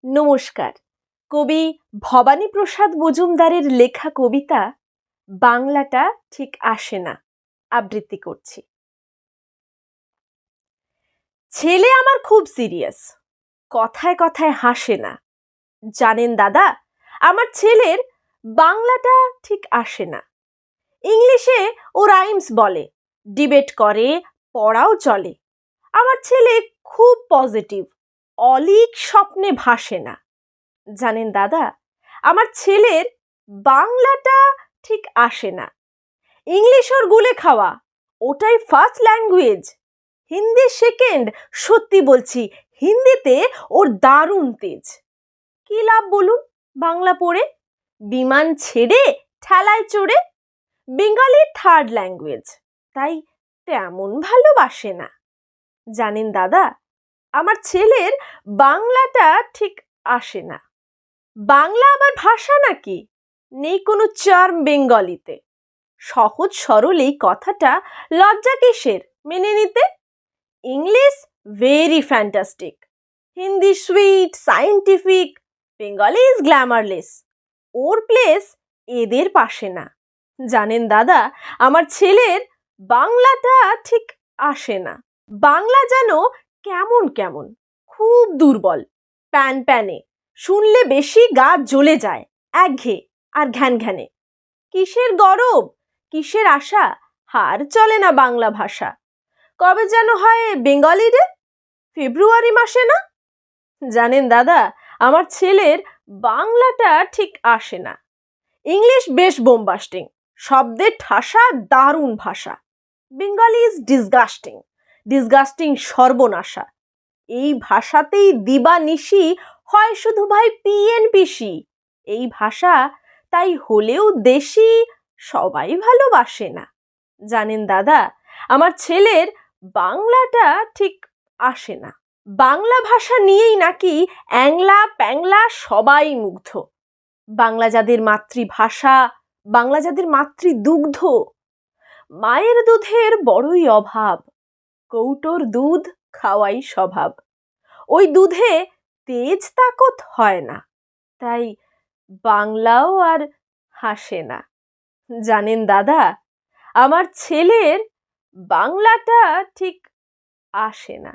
নমস্কার। কবি ভবানীপ্রসাদ মজুমদারের লেখা কবিতা বাংলাটা ঠিক আসে না আবৃত্তি করছি। ছেলে আমার খুব সিরিয়াস, কথায় কথায় হাসে না। জানেন দাদা, আমার ছেলের বাংলাটা ঠিক আসে না। ইংলিশে ও রাইমস বলে, ডিবেট করে, পড়াও চলে। আমার ছেলে খুব পজিটিভ, অলীক স্বপ্নে ভাসে না। জানেন দাদা, আমার ছেলের বাংলাটা ঠিক আসে না। ইংলিশ ওর গুলে খাওয়া, ওটাই ফার্স্ট ল্যাঙ্গুয়েজ। হিন্দি সেকেন্ড, সত্যি বলছি হিন্দিতে ওর দারুণ তেজ। কি লাভ বলুন বাংলা পড়ে, বিমান ছেড়ে ঠেলায় চড়ে। বেঙ্গলি থার্ড ল্যাঙ্গুয়েজ, তাই তেমন ভালোবাসে না। জানেন দাদা, আমার ছেলের বাংলাটা ঠিক আসে না। বাংলা আবার ভাষা নাকি? নেই কোনো চার্ম বেঙ্গলিতে। সহজ সরল এই কথাটা লজ্জা কিসের মেনে নিতে? English very fantastic, Hindi sweet scientific, Bengali is glamourless. Or place এদের পাশে না। জানেন দাদা, আমার ছেলের বাংলাটা ঠিক আসে না। বাংলা যেন কেমন কেমন, খুব দুর্বল, প্যান প্যানে, শুনলে বেশি গা জ্বলে যায়, একঘেয়ে আর ঘ্যান ঘ্যানে। কিসের গরব, কিসের আশা, হার চলে না বাংলা ভাষা। কবে যেন হয় বেঙ্গলি ডে, ফেব্রুয়ারি মাসে না? জানেন দাদা, আমার ছেলের বাংলাটা ঠিক আসে না। ইংলিশ বেশ বোমবাস্টিং, শব্দের ঠাসা দারুণ ভাষা। বেঙ্গলি ইজ ডিসগাস্টিং, ডিসগাস্টিং সর্বনাশা। এই ভাষাতেই দিবানিশি হয় শুধু ভাই পিএনপিসি। এই ভাষা তাই হলেও দেশি, সবাই ভালোবাসে না। জানেন দাদা, আমার ছেলের বাংলাটা ঠিক আসে না। বাংলা ভাষা নিয়েই নাকি অ্যাংলা প্যাংলা সবাই মুগ্ধ। বাংলা যাদের মাতৃভাষা, বাংলা যাদের মাতৃদুগ্ধ। মায়ের দুধের বড়ই অভাব, কৌটোর দুধ খাওয়াই স্বভাব। ওই দুধে তেজ তাকত হয় না, তাই বাংলাও আর হাসে না। জানেন দাদা, আমার ছেলের বাংলাটা ঠিক আসে না।